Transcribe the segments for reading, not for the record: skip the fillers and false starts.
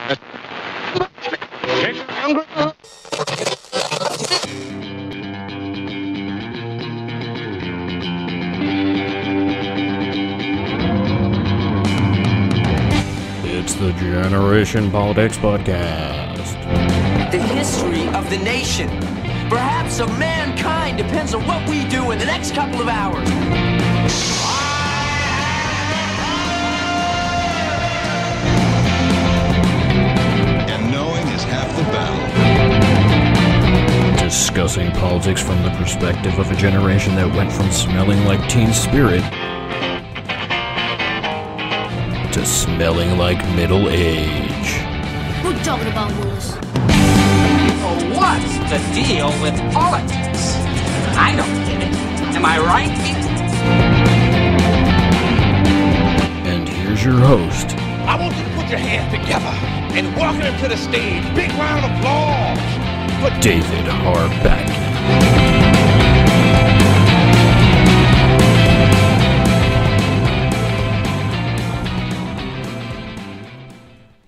It's the Generation Politics Podcast. The history of the nation, perhaps of mankind, depends on what we do in the next couple of hours. And knowing is half the battle. Discussing politics from the perspective of a generation that went from smelling like Teen Spirit to smelling like middle age. We're talking about Willis. What's the deal with politics? I don't get it. Am I right, people? And here's your host, I want you to put your hands together and welcome him to the stage. Big round of applause for David Harback.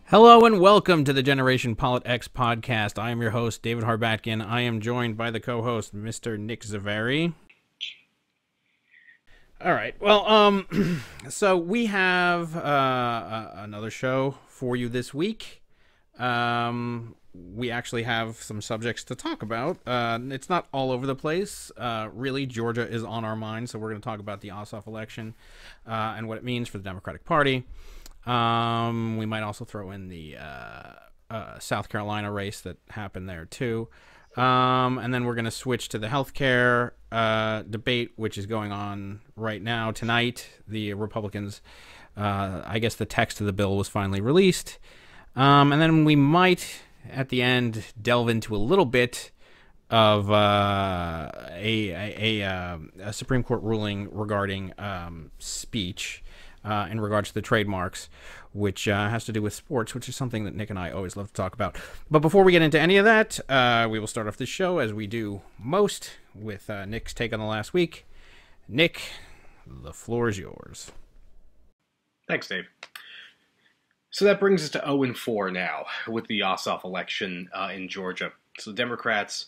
Hello and welcome to the Generation Politics Podcast. I am your host, David Harbatkin. I am joined by the co-host, Mr. Nick Zavari. All right. Well, so we have another show for you this week. We actually have some subjects to talk about. It's not all over the place. Really, Georgia is on our mind, so we're going to talk about the Ossoff election and what it means for the Democratic Party. We might also throw in the South Carolina race that happened there too. And then we're going to switch to the healthcare debate, which is going on right now tonight. The Republicans, I guess the text of the bill was finally released. And then we might, at the end, delve into a little bit of a Supreme Court ruling regarding speech. In regards to the trademarks, which has to do with sports, which is something that Nick and I always love to talk about. But before we get into any of that, we will start off this show, as we do most, with Nick's take on the last week. Nick, the floor is yours. Thanks, Dave. So that brings us to 0-4 now with the Ossoff election in Georgia. So the Democrats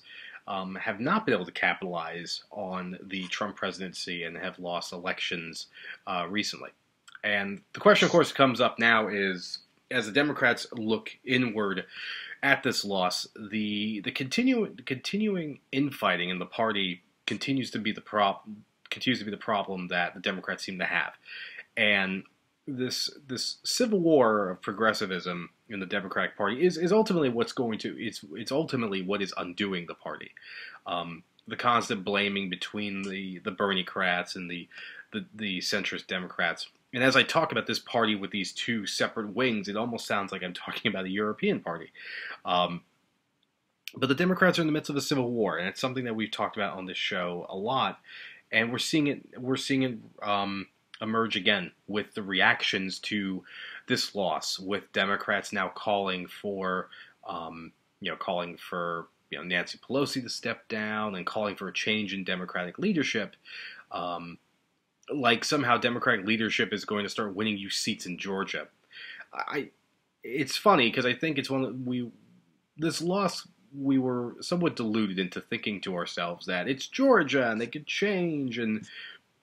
have not been able to capitalize on the Trump presidency and have lost elections recently. And the question, of course, comes up now is, as the Democrats look inward at this loss, the continuing infighting in the party continues to be the problem that the Democrats seem to have, and this civil war of progressivism in the Democratic Party is ultimately it's ultimately what is undoing the party. The constant blaming between the Bernie-crats and the centrist Democrats. And as I talk about this party with these two separate wings, it almost sounds like I'm talking about a European party. But the Democrats are in the midst of a civil war, and it's something that we've talked about on this show a lot. And we're seeing it emerge again with the reactions to this loss, with Democrats now calling for Nancy Pelosi to step down and calling for a change in Democratic leadership. Like somehow Democratic leadership is going to start winning you seats in Georgia. It's funny because I think it's this loss, we were somewhat deluded into thinking to ourselves that it's Georgia and they could change, and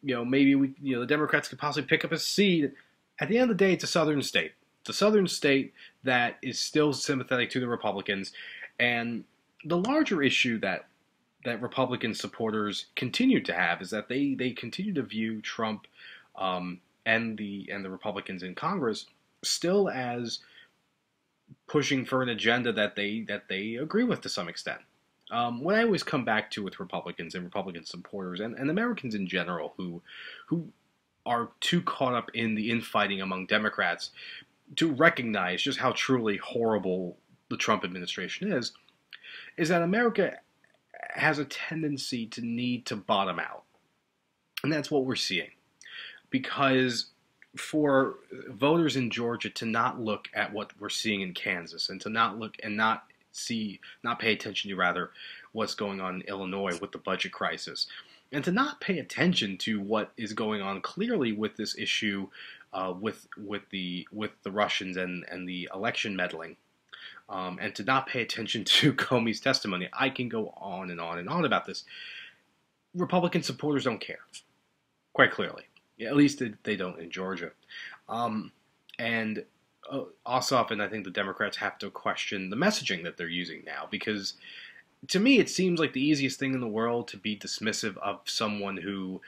maybe the Democrats could possibly pick up a seat. At the end of the day, it's a southern state. It's a southern state that is still sympathetic to the Republicans, and the larger issue that Republican supporters continue to have is that they continue to view Trump and the Republicans in Congress still as pushing for an agenda that they agree with to some extent. What I always come back to with Republicans and Republican supporters and Americans in general who are too caught up in the infighting among Democrats to recognize just how truly horrible the Trump administration is that America has a tendency to need to bottom out. And that's what we're seeing. Because for voters in Georgia to not look at what we're seeing in Kansas and to not look and not pay attention to rather what's going on in Illinois with the budget crisis, and to not pay attention to what is going on clearly with this issue with the Russians and the election meddling and to not pay attention to Comey's testimony. I can go on and on and on about this. Republican supporters don't care, quite clearly. Yeah, at least they don't in Georgia. And Ossoff and I think the Democrats have to question the messaging that they're using now, because to me it seems like the easiest thing in the world to be dismissive of someone who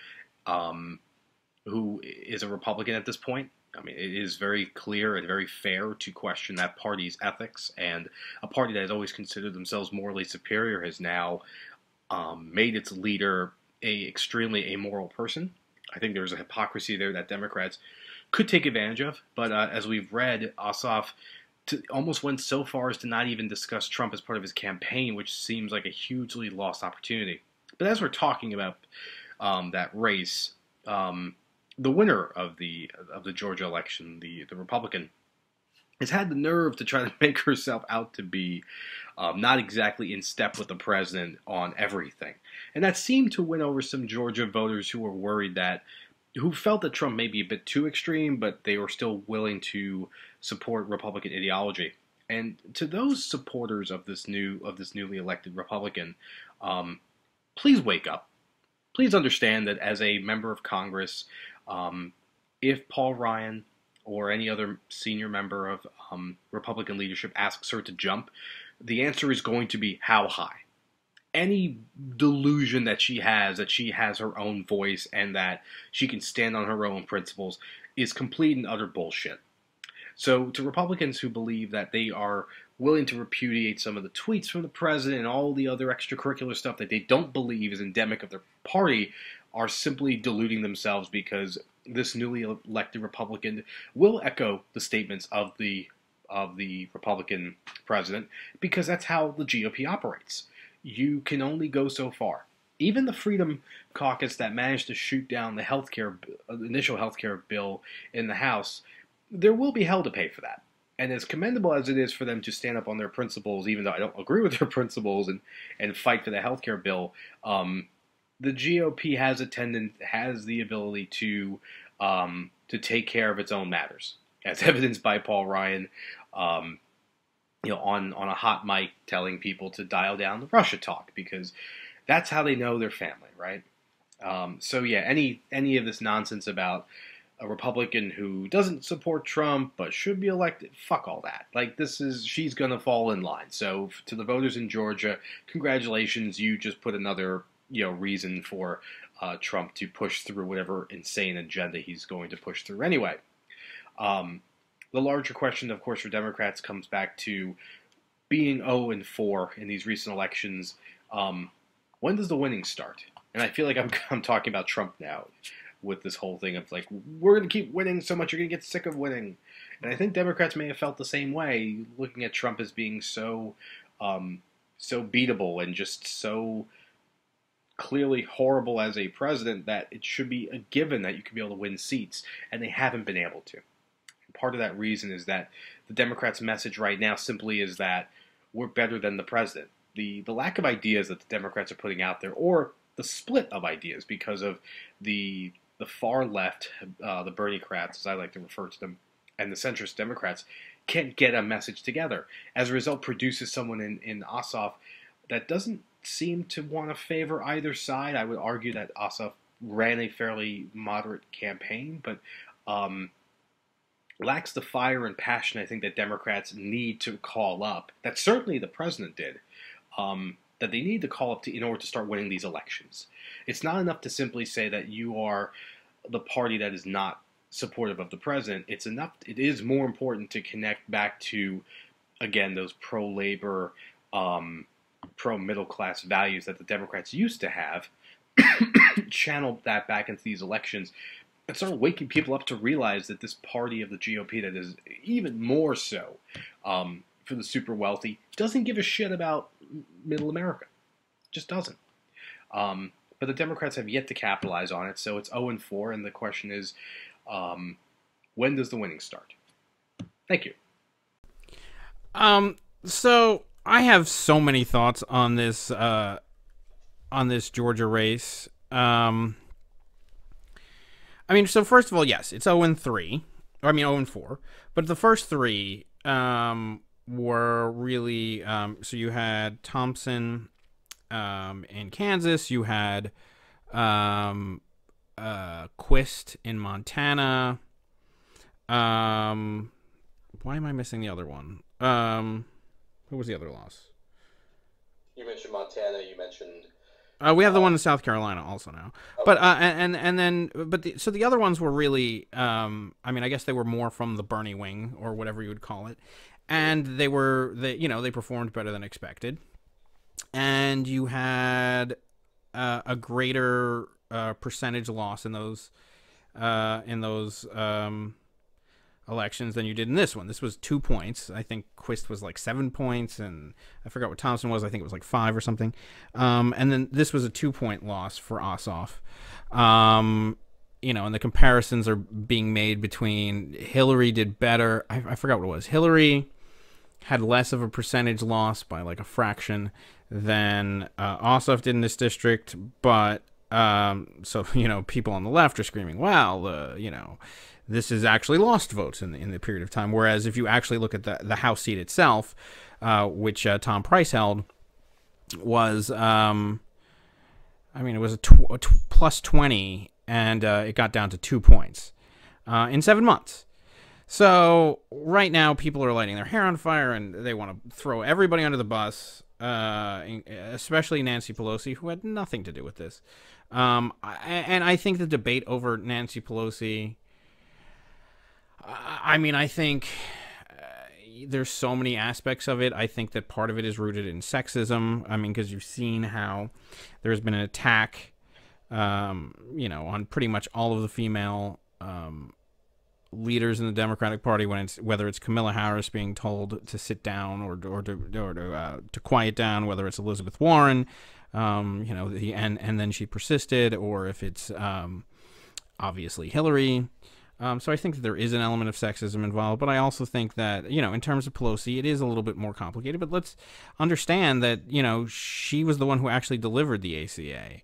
is a Republican at this point. I mean, it is very clear and very fair to question that party's ethics, and a party that has always considered themselves morally superior has now made its leader a extremely amoral person. I think there's a hypocrisy there that Democrats could take advantage of, but as we've read, Ossoff almost went so far as to not even discuss Trump as part of his campaign, which seems like a hugely lost opportunity. But as we're talking about that race, the winner of the Georgia election, the Republican, has had the nerve to try to make herself out to be not exactly in step with the president on everything. And that seemed to win over some Georgia voters who were worried who felt that Trump may be a bit too extreme, but they were still willing to support Republican ideology. And to those supporters of this newly elected Republican, please wake up. Please understand that as a member of Congress, if Paul Ryan or any other senior member of Republican leadership asks her to jump, the answer is going to be how high. Any delusion that she has her own voice and that she can stand on her own principles is complete and utter bullshit. So to Republicans who believe that they are willing to repudiate some of the tweets from the president and all the other extracurricular stuff that they don't believe is endemic of their party are simply deluding themselves, because this newly elected Republican will echo the statements of the Republican president, because that's how the GOP operates. You can only go so far. Even the Freedom Caucus that managed to shoot down the initial healthcare bill in the House, there will be hell to pay for that. And as commendable as it is for them to stand up on their principles, even though I don't agree with their principles, and fight for the healthcare bill, the GOP has the ability to take care of its own matters, as evidenced by Paul Ryan, on a hot mic telling people to dial down the Russia talk, because that's how they know their family, right? So yeah, any of this nonsense about a Republican who doesn't support Trump but should be elected, fuck all that. Like, she's gonna fall in line. So to the voters in Georgia, congratulations, you just put another reason for Trump to push through whatever insane agenda he's going to push through anyway. The larger question, of course, for Democrats comes back to being 0-4 in these recent elections. When does the winning start? And I feel like I'm talking about Trump now with this whole thing of, like, we're going to keep winning so much you're going to get sick of winning. And I think Democrats may have felt the same way, looking at Trump as being so beatable and just so clearly horrible as a president that it should be a given that you can be able to win seats, and they haven't been able to. Part of that reason is that the Democrats' message right now simply is that we're better than the president. The lack of ideas that the Democrats are putting out there, or the split of ideas because of the far left, the Bernie-crats, as I like to refer to them, and the centrist Democrats, can't get a message together. As a result, produces someone in Ossoff that doesn't seem to want to favor either side. I would argue that Ossoff ran a fairly moderate campaign, but lacks the fire and passion I think that Democrats need to call up, that certainly the president did, that they need to call up in order to start winning these elections. It's not enough to simply say that you are the party that is not supportive of the president. It is more important to connect back to, again, those pro-labor, pro-middle-class values that the Democrats used to have, channel that back into these elections, and start waking people up to realize that this party of the GOP that is even more so for the super wealthy doesn't give a shit about middle America. Just doesn't. But the Democrats have yet to capitalize on it, so it's 0-4, and the question is, when does the winning start? Thank you. So I have so many thoughts on this Georgia race. I mean, so first of all, yes, it's 0-3. Or, I mean, 0-4. But the first three, were really so you had Thompson in Kansas, you had Quist in Montana. Why am I missing the other one? Who was the other loss? You mentioned Montana. You mentioned. We have the one in South Carolina also now, okay. So the other ones were really, I mean, I guess they were more from the Bernie wing or whatever you would call it, and they performed better than expected, and you had a greater percentage loss in those elections than you did in this one. This was 2 points. I think Quist was like 7 points, and I forgot what Thompson was. I think it was like 5 or something. And then this was a 2-point loss for Ossoff. And the comparisons are being made between Hillary did better. I forgot what it was. Hillary had less of a percentage loss by like a fraction than Ossoff did in this district, but so people on the left are screaming, "Wow, this is actually lost votes in the period of time." Whereas if you actually look at the House seat itself, which Tom Price held, was it was a plus 20, and it got down to 2 points in 7 months. So right now people are lighting their hair on fire, and they want to throw everybody under the bus, especially Nancy Pelosi, who had nothing to do with this. And I think the debate over Nancy Pelosi, I think there's so many aspects of it. I think that part of it is rooted in sexism. I mean, because you've seen how there's been an attack, on pretty much all of the female leaders in the Democratic Party, whether it's Kamala Harris being told to sit down or to quiet down, whether it's Elizabeth Warren, and then she persisted, or if it's obviously Hillary. So I think that there is an element of sexism involved, but I also think that, in terms of Pelosi, it is a little bit more complicated. But let's understand that, she was the one who actually delivered the ACA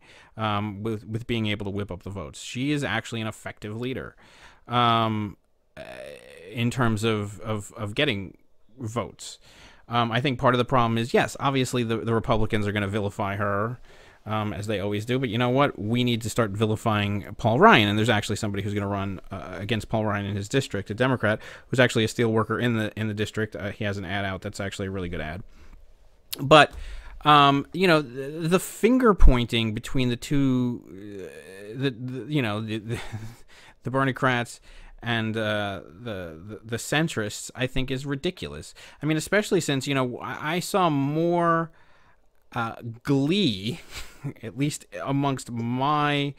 with being able to whip up the votes. She is actually an effective leader in terms of getting votes. I think part of the problem is, yes, obviously the Republicans are going to vilify her, as they always do. But you know what? We need to start vilifying Paul Ryan. And there's actually somebody who's going to run against Paul Ryan in his district, a Democrat, who's actually a steel worker in the district. He has an ad out that's actually a really good ad. But, the finger pointing between the two, the Bernicrats and the centrists, I think, is ridiculous. I mean, especially since, I saw more glee, at least amongst my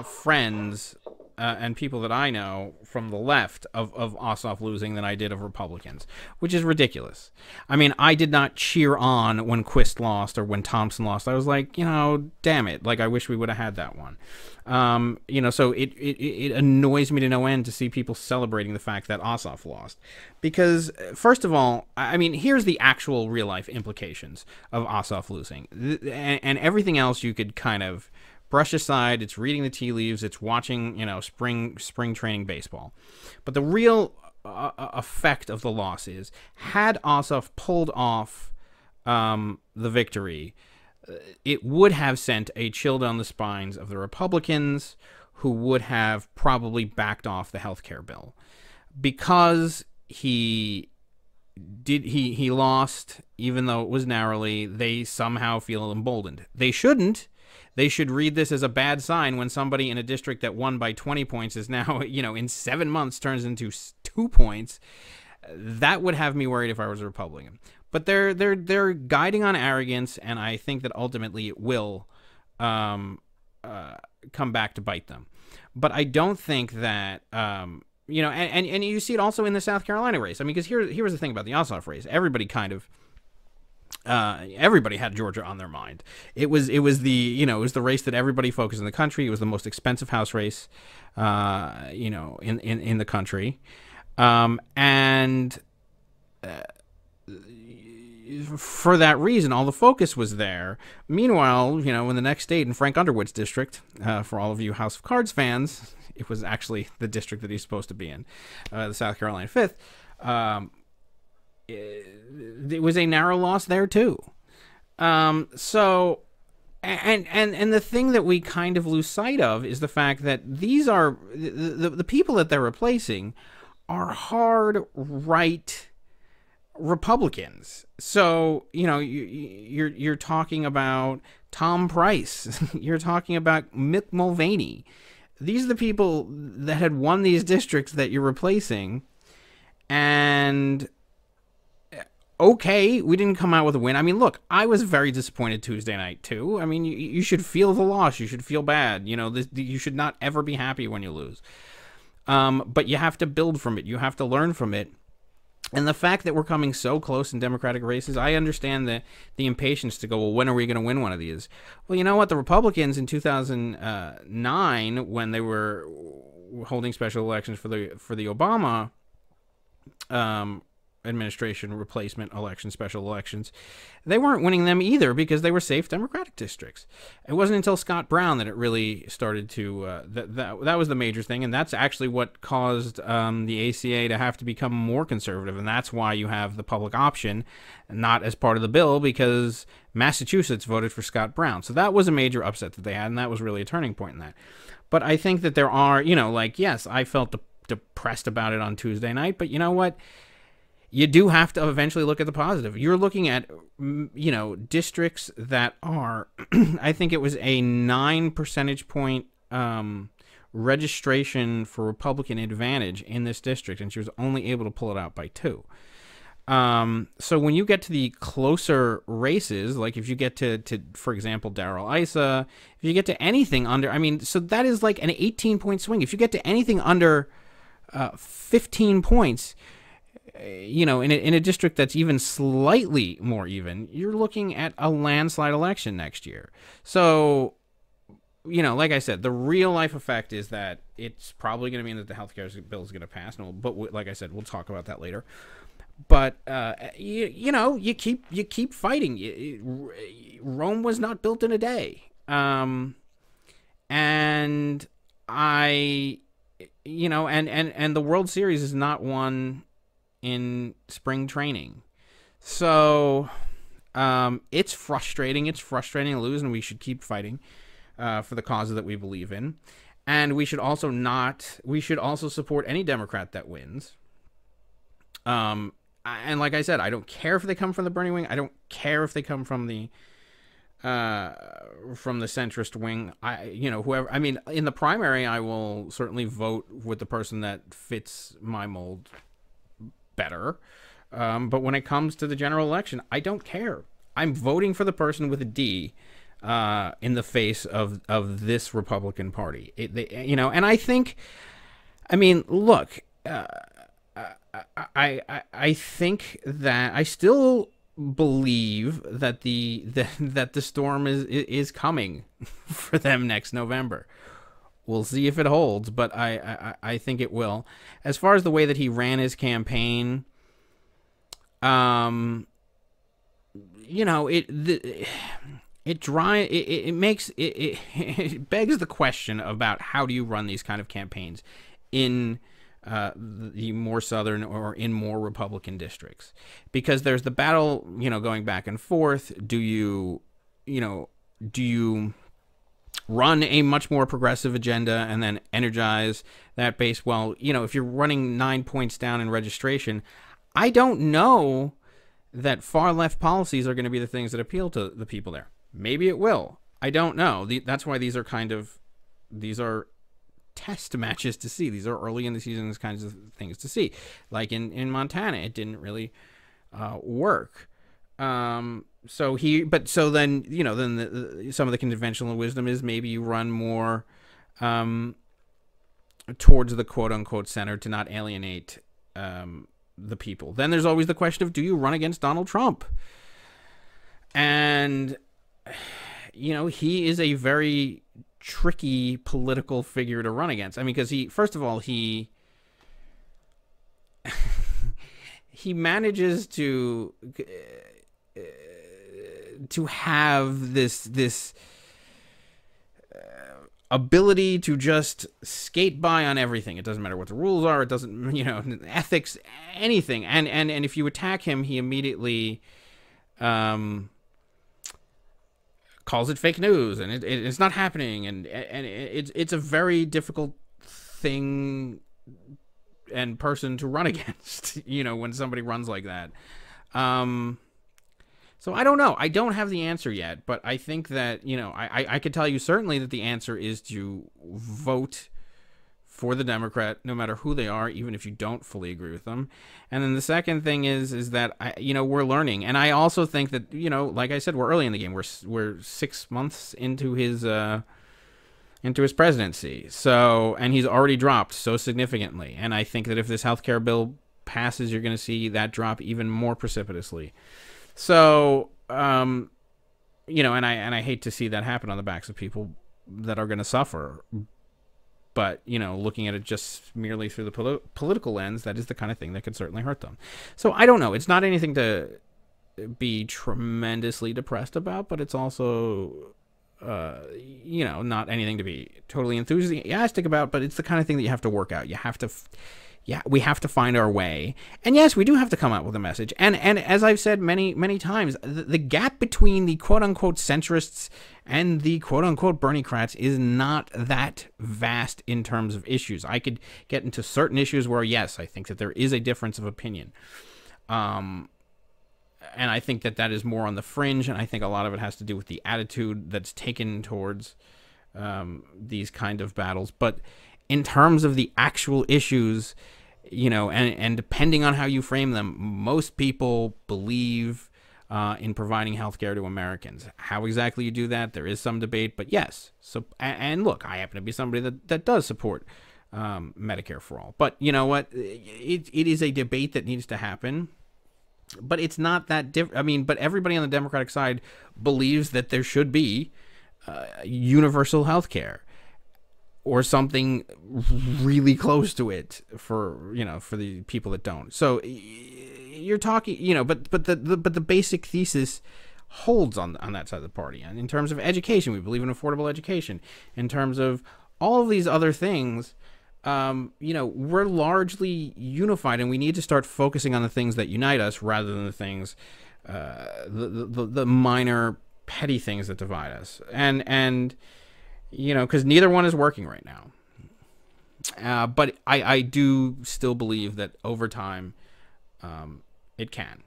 friends and people that I know from the left of Ossoff losing than I did of Republicans, which is ridiculous. I mean, I did not cheer on when Quist lost or when Thompson lost. I was like, damn it, like I wish we would have had that one. So it annoys me to no end to see people celebrating the fact that Ossoff lost. Because, first of all, I mean, here's the actual real-life implications of Ossoff losing. And everything else you could kind of brush aside. It's reading the tea leaves. It's watching, spring training baseball. But the real effect of the loss is, had Ossoff pulled off the victory, it would have sent a chill down the spines of the Republicans, who would have probably backed off the healthcare bill. Because he lost, even though it was narrowly, they somehow feel emboldened. They shouldn't. They should read this as a bad sign when somebody in a district that won by 20 points is now, in 7 months turns into 2 points. That would have me worried if I was a Republican. But they're guiding on arrogance, and I think that ultimately it will come back to bite them. But I don't think that and you see it also in the South Carolina race. I mean, because here was the thing about the Ossoff race. Everybody kind of everybody had Georgia on their mind. It was the race that everybody focused in the country. It was the most expensive House race, in the country, and for that reason, all the focus was there. Meanwhile, in the next state, in Frank Underwood's district, for all of you House of Cards fans, it was actually the district that he's supposed to be in, the South Carolina 5th. it was a narrow loss there too. So, and the thing that we kind of lose sight of is the fact that these are the people that they're replacing are hard right Republicans. So, you're talking about Tom Price. You're talking about Mick Mulvaney. These are the people that had won these districts that you're replacing. And okay, we didn't come out with a win. I mean, look, I was very disappointed Tuesday night too. I mean, you should feel the loss. You should feel bad. You should not ever be happy when you lose. But you have to build from it. You have to learn from it. And the fact that we're coming so close in Democratic races, I understand the impatience to go, well, when are we going to win one of these? Well, you know what? The Republicans in 2009, when they were holding special elections for the Obama administration replacement election, special elections, they weren't winning them either because they were safe Democratic districts. It wasn't until Scott Brown that it really started to that was the major thing, and that's actually what caused the ACA to have to become more conservative, and that's why you have the public option not as part of the bill, because Massachusetts voted for Scott Brown. So that was a major upset that they had, and that was really a turning point in that. But I think that there are, yes, I felt depressed about it on Tuesday night, but you know what? You do have to eventually look at the positive. You're looking at, districts that are, I think it was a 9 percentage point registration for Republican advantage in this district, and she was only able to pull it out by 2. So when you get to the closer races, like if you get to for example, Darrell Issa, if you get to anything under, so that is like an 18-point swing. If you get to anything under 15 points, in a district that's even slightly more even, you're looking at a landslide election next year. So, like I said, the real life effect is that it's probably going to mean that the healthcare bill is going to pass. But like I said, we'll talk about that later. But you keep fighting. Rome was not built in a day. And the World Series is not won in spring training. So it's frustrating. It's frustrating to lose, and we should keep fighting for the causes that we believe in. And we should also support any Democrat that wins. And like I said, I don't care if they come from the Bernie wing. I don't care if they come from the centrist wing. Whoever. In the primary, I will certainly vote with the person that fits my mold better. But when it comes to the general election, I don't care. I'm voting for the person with a D in the face of this Republican Party. And I think, look, I think that I still believe that the storm is coming for them next November. We'll see if it holds, but I think it will. As far as the way that he ran his campaign, it begs the question about how do you run these kind of campaigns in the more southern or in more Republican districts, because there's the battle, going back and forth. Do you run a much more progressive agenda and then energize that base? Well, if you're running 9 points down in registration, I don't know that far left policies are going to be the things that appeal to the people there. Maybe it will. I don't know. That's why these are test matches to see. These are early in the season kinds of things to see. Like in Montana, it didn't really work. Then some of the conventional wisdom is maybe you run more towards the quote unquote center to not alienate the people. Then there's always the question of, do you run against Donald Trump? And he is a very tricky political figure to run against. Because first of all, he manages to have this ability to just skate by on everything. It doesn't matter what the rules are. It doesn't, ethics, anything. And if you attack him, he immediately calls it fake news, and it's not happening. And it's a very difficult thing and person to run against, when somebody runs like that. So I don't know. I don't have the answer yet, but I think that, I could tell you certainly that the answer is to vote for the Democrat, no matter who they are, even if you don't fully agree with them. And then the second thing is that, we're learning. And I also think that, like I said, we're early in the game. We're 6 months into his presidency. So, and he's already dropped so significantly. And I think that if this healthcare bill passes, you're going to see that drop even more precipitously. So, and I hate to see that happen on the backs of people that are going to suffer. But, looking at it just merely through the political lens, that is the kind of thing that could certainly hurt them. So I don't know. It's not anything to be tremendously depressed about, but it's also, not anything to be totally enthusiastic about, but it's the kind of thing that you have to work out. You have to... we have to find our way. And yes, we do have to come out with a message. And as I've said many, many times, the gap between the quote-unquote centrists and the quote-unquote Bernie-crats is not that vast in terms of issues. I could get into certain issues where, yes, I think that there is a difference of opinion. And I think that is more on the fringe, and I think a lot of it has to do with the attitude that's taken towards these kind of battles. But in terms of the actual issues, and depending on how you frame them, most people believe in providing health care to Americans. How exactly you do that, there is some debate, but yes. So, and look, I happen to be somebody that does support Medicare for all. But you know what? It is a debate that needs to happen. But it's not that different. But everybody on the Democratic side believes that there should be universal health care, or something really close to it for the people that don't. So you're talking, but the basic thesis holds on that side of the party. And in terms of education, we believe in affordable education. In terms of all of these other things, we're largely unified, and we need to start focusing on the things that unite us rather than the things, the minor petty things that divide us. And because neither one is working right now. But I do still believe that over time, it can.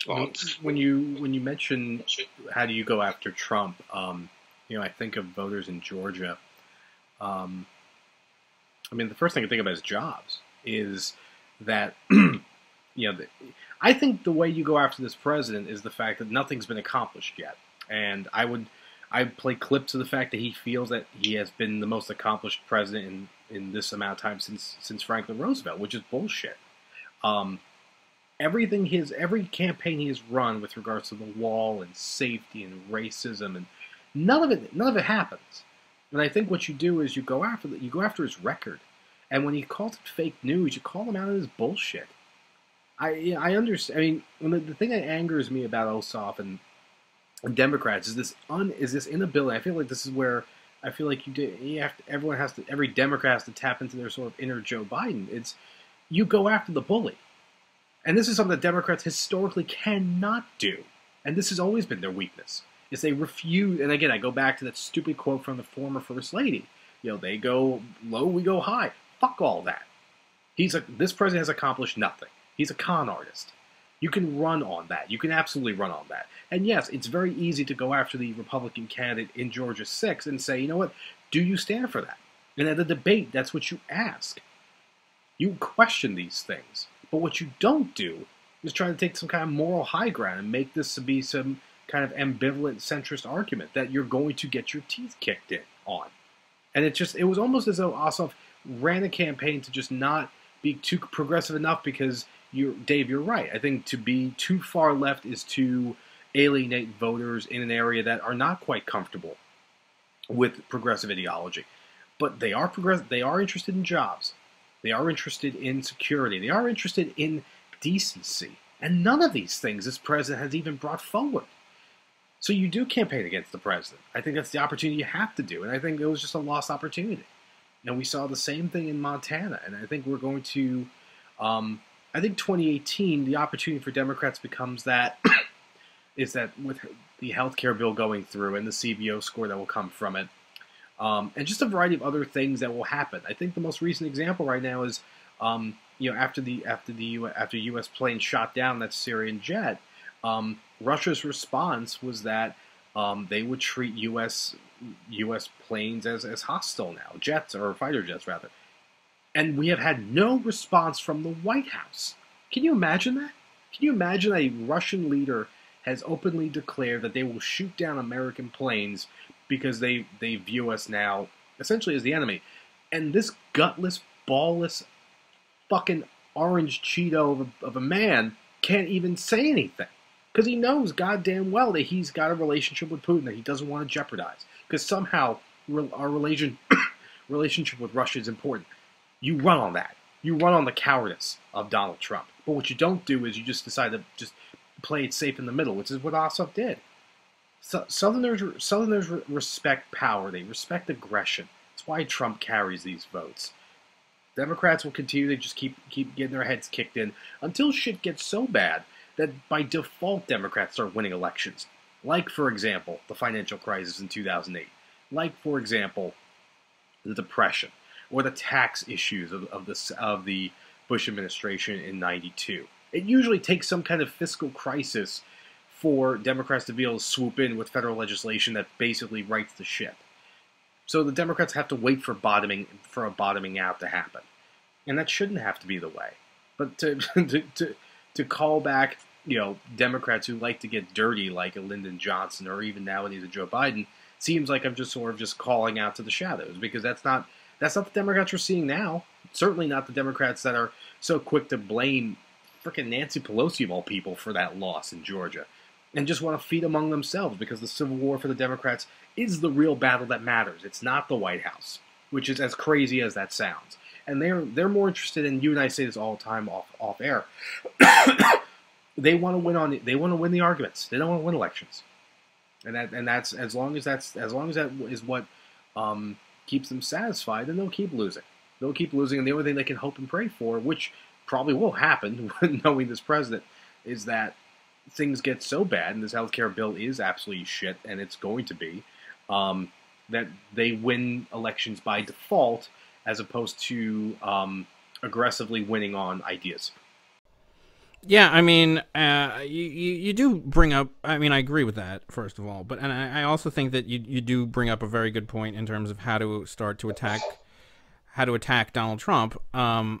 Well, when you mention how do you go after Trump, I think of voters in Georgia. The first thing I think about is jobs. Is that I think the way you go after this president is the fact that nothing's been accomplished yet, and I play clips of the fact that he feels that he has been the most accomplished president in this amount of time since Franklin Roosevelt, which is bullshit. Every campaign he has run with regards to the wall and safety and racism, and none of it happens. And I think what you do is you go after his record, and when he calls it fake news, you call him out on his bullshit. I understand. The thing that angers me about Ossoff and Democrats is this inability. I feel like this is where I feel like every Democrat has to tap into their sort of inner Joe Biden. It's you go after the bully, and this is something that Democrats historically cannot do, and this has always been their weakness. Is they refuse. And again, I go back to that stupid quote from the former First Lady. They go low, we go high. Fuck all that. This president has accomplished nothing. He's a con artist. You can run on that. You can absolutely run on that. And yes, it's very easy to go after the Republican candidate in Georgia 6 and say, you know what, do you stand for that? And at the debate, that's what you ask. You question these things. But what you don't do is try to take some kind of moral high ground and make this to be some kind of ambivalent centrist argument that you're going to get your teeth kicked in on. And it was almost as though Ossoff ran a campaign to just not be too progressive enough because Dave, you're right. I think to be too far left is to alienate voters in an area that are not quite comfortable with progressive ideology. But they are progressive. They are interested in jobs. They are interested in security. They are interested in decency. And none of these things this president has even brought forward. So you do campaign against the president. I think that's the opportunity you have to do, and I think it was just a lost opportunity. And we saw the same thing in Montana, and I think we're going to. I think 2018, the opportunity for Democrats becomes that is that with the healthcare bill going through and the CBO score that will come from it, and just a variety of other things that will happen. I think the most recent example right now is, after U.S. plane shot down that Syrian jet, Russia's response was that they would treat U.S. planes as hostile now, jets or fighter jets rather. And we have had no response from the White House. Can you imagine that? Can you imagine a Russian leader has openly declared that they will shoot down American planes because they view us now essentially as the enemy? And this gutless, ballless, fucking orange Cheeto of a man can't even say anything. Because he knows goddamn well that he's got a relationship with Putin that he doesn't want to jeopardize. Because somehow our relationship with Russia is important. You run on that. You run on the cowardice of Donald Trump. But what you don't do is you just decide to just play it safe in the middle, which is what Ossoff did. So, Southerners respect power. They respect aggression. That's why Trump carries these votes. Democrats will continue to just keep getting their heads kicked in until shit gets so bad that by default Democrats start winning elections. Like, for example, the financial crisis in 2008. Like, for example, the Depression. Or the tax issues of the Bush administration in '92. It usually takes some kind of fiscal crisis for Democrats to be able to swoop in with federal legislation that basically rights the ship. So the Democrats have to wait for a bottoming out to happen, and that shouldn't have to be the way. But to call back, Democrats who like to get dirty, like a Lyndon Johnson or even nowadays a Joe Biden, seems like I'm just sort of just calling out to the shadows, because that's not the Democrats we're seeing now. Certainly not the Democrats that are so quick to blame frickin' Nancy Pelosi of all people for that loss in Georgia, and just want to feed among themselves, because the Civil War for the Democrats is the real battle that matters. It's not the White House, which is as crazy as that sounds. And they're more interested in, you and I say this all the time off air. They want to win they want to win the arguments. They don't want to win elections. And that's as long as that is what keeps them satisfied, then they'll keep losing. They'll keep losing, and the only thing they can hope and pray for, which probably will happen, knowing this president, is that things get so bad, and this healthcare bill is absolutely shit, and it's going to be, that they win elections by default, as opposed to aggressively winning on ideas. Yeah, I mean, you do bring up, I mean, I agree with that, first of all, but and I also think that you do bring up a very good point in terms of how to start to attack Donald Trump. The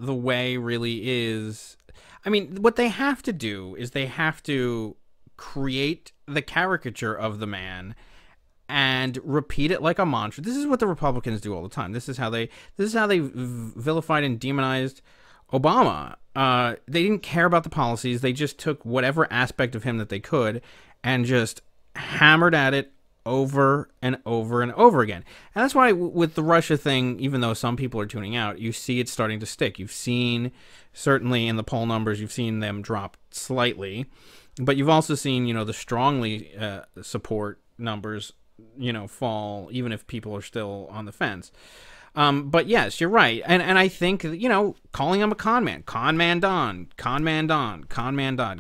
way really is, I mean, what they have to do is they have to create the caricature of the man and repeat it like a mantra. This is what the Republicans do all the time. This is how they vilified and demonized Obama. They didn't care about the policies. They just took whatever aspect of him that they could and just hammered at it over and over and over again. And that's why with the Russia thing, even though some people are tuning out, you see it starting to stick. You've seen, certainly in the poll numbers, you've seen them drop slightly, but you've also seen, the strongly support numbers, fall, even if people are still on the fence. But yes, you're right. And I think, calling him a con man Don,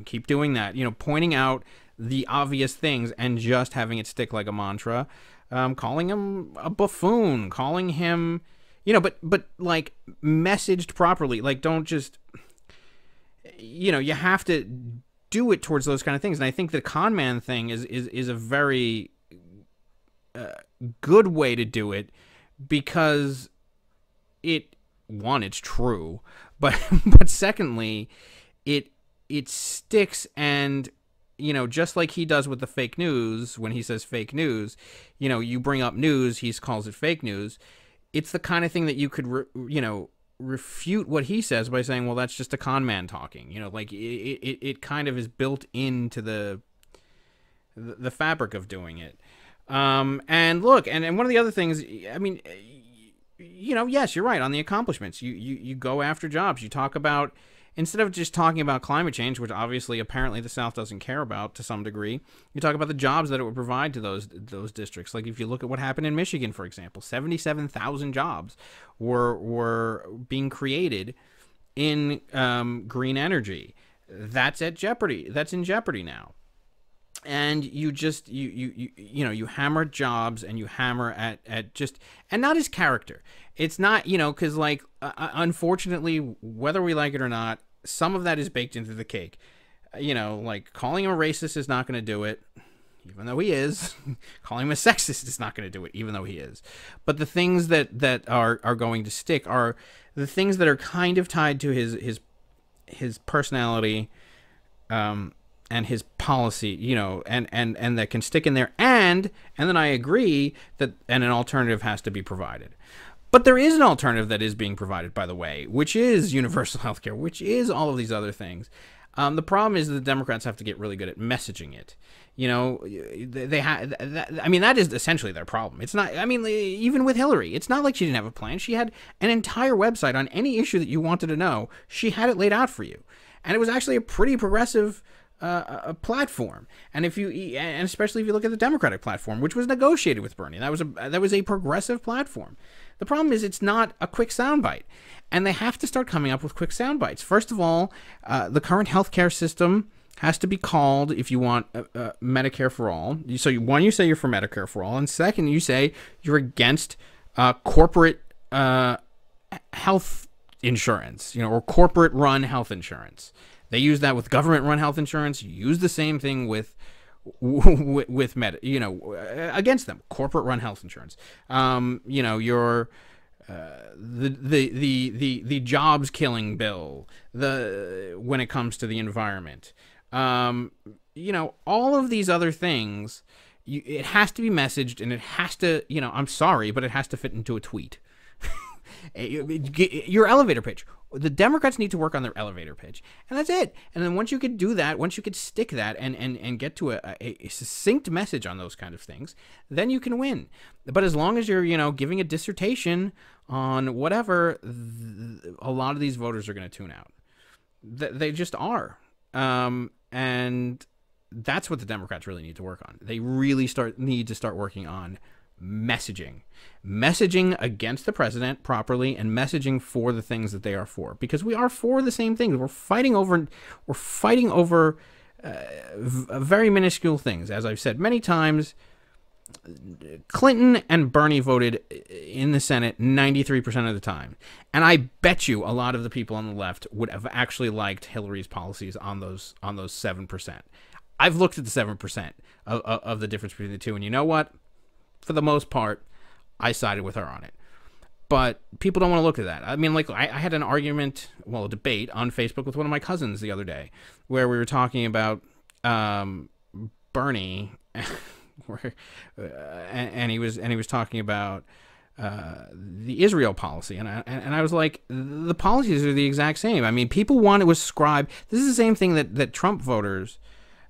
keep doing that, pointing out the obvious things and just having it stick like a mantra, calling him a buffoon, calling him, but like messaged properly, like don't just, you have to do it towards those kind of things. And I think the con man thing is a very good way to do it, because it's true, but secondly, it sticks. And just like he does with the fake news, when he says fake news, you bring up news, he calls it fake news. It's the kind of thing that you could refute what he says by saying, well, that's just a con man talking. Like it kind of is built into the fabric of doing it. And look, and one of the other things, I mean, yes, you're right on the accomplishments. You go after jobs. You talk about, instead of just talking about climate change, which obviously apparently the South doesn't care about to some degree, you talk about the jobs that it would provide to those districts. Like if you look at what happened in Michigan, for example, 77,000 jobs were being created in green energy. That's at jeopardy. That's in jeopardy now. And you just you hammer jobs, and you hammer at just, and not his character. It's not, because like unfortunately, whether we like it or not, some of that is baked into the cake. Like calling him a racist is not going to do it, even though he is. Calling him a sexist is not going to do it, even though he is. But the things that are going to stick are the things that are kind of tied to his personality, and his policy, and that can stick in there. And then I agree that an alternative has to be provided. But there is an alternative that is being provided, by the way, which is universal health care, which is all of these other things. The problem is that the Democrats have to get really good at messaging it. That is essentially their problem. It's not, even with Hillary, it's not like she didn't have a plan. She had an entire website on any issue that you wanted to know. She had it laid out for you. And it was actually a pretty progressive a platform. And especially if you look at the Democratic platform, which was negotiated with Bernie, that was a progressive platform. The problem is it's not a quick soundbite, and they have to start coming up with quick soundbites. First of all, the current healthcare system has to be called, if you want Medicare for all. So one, you say you're for Medicare for all, and second, you say you're against corporate health insurance, or corporate-run health insurance. They use that with government-run health insurance. You use the same thing with against them, corporate-run health insurance. Your the jobs-killing bill, when it comes to the environment, all of these other things. It has to be messaged, and it has to, I'm sorry, but it has to fit into a tweet. Your elevator pitch. The Democrats need to work on their elevator pitch, and that's it. And then once you could do that, once you could stick that and get to a succinct message on those kind of things, then you can win. But as long as you're giving a dissertation on whatever, a lot of these voters are going to tune out. They just are, and that's what the Democrats really need to work on. They really need to start working on messaging against the president properly, and messaging for the things that they are for, because we are for the same things. We're fighting over very minuscule things. As I've said many times, Clinton and Bernie voted in the Senate 93% of the time, and I bet you a lot of the people on the left would have actually liked Hillary's policies on those 7%. I've looked at the 7% of the difference between the two, and you know what? For the most part, I sided with her on it. But people don't want to look at that. I had an argument, a debate on Facebook with one of my cousins the other day, where we were talking about Bernie, and he was talking about the Israel policy, and I was like, the policies are the exact same. People want to ascribe. This is the same thing that Trump voters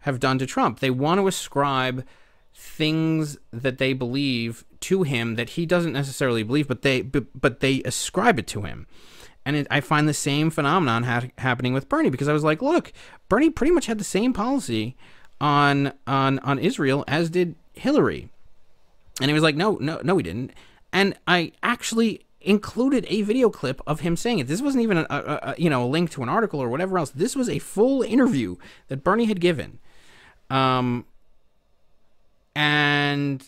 have done to Trump. They want to ascribe things that they believe to him that he doesn't necessarily believe, but they ascribe it to him. And I find the same phenomenon happening with Bernie, because I was like, look, Bernie pretty much had the same policy on Israel as did Hillary. And he was like, no, he didn't. And I actually included a video clip of him saying it. This wasn't even a link to an article or whatever else. This was a full interview that Bernie had given. And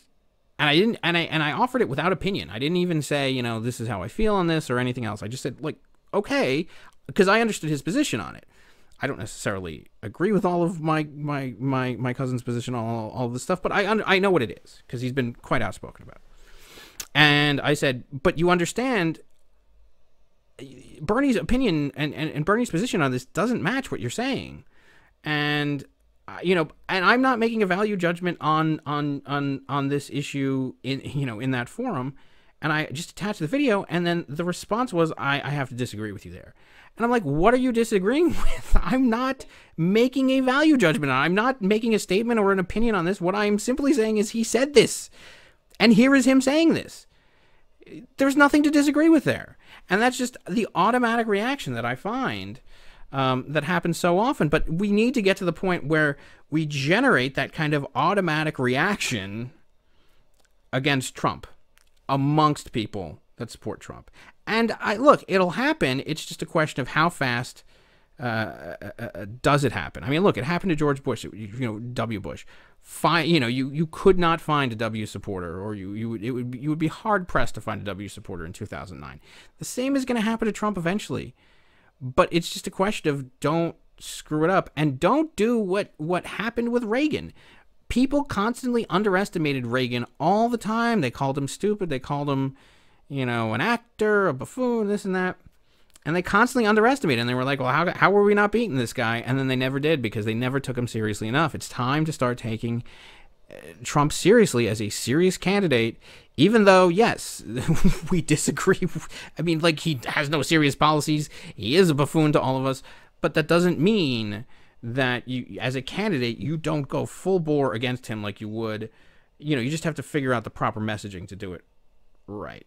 I didn't, and I offered it without opinion. I didn't even say, this is how I feel on this or anything else. I just said, like, okay, because I understood his position on it. I don't necessarily agree with all of my cousin's position on all of this stuff, but I know what it is, because he's been quite outspoken about it. And I said, but you understand, Bernie's opinion and Bernie's position on this doesn't match what you're saying. And and I'm not making a value judgment on this issue in that forum. And I just attached the video, and then the response was, I have to disagree with you there. And I'm like, what are you disagreeing with? I'm not making a value judgment. I'm not making a statement or an opinion on this. What I'm simply saying is he said this, and here is him saying this. There's nothing to disagree with there. And that's just the automatic reaction that I find that happens so often. But we need to get to the point where we generate that kind of automatic reaction against Trump amongst people that support Trump. And look, it'll happen. It's just a question of how fast does it happen. I mean, look, it happened to George Bush, W. Bush. You could not find a W supporter, or you would be hard pressed to find a W supporter in 2009. The same is going to happen to Trump eventually, but it's just a question of don't screw it up, and don't do what happened with Reagan. People constantly underestimated Reagan all the time. They called him stupid. They called him, an actor, a buffoon, this and that. And they constantly underestimated, and they were like, well, how were we not beating this guy? And then they never did, because they never took him seriously enough. It's time to start taking Trump seriously as a serious candidate, even though, yes, we disagree. I mean, like, he has no serious policies. He is a buffoon to all of us. But that doesn't mean that you, as a candidate, you don't go full bore against him like you would. You just have to figure out the proper messaging to do it right.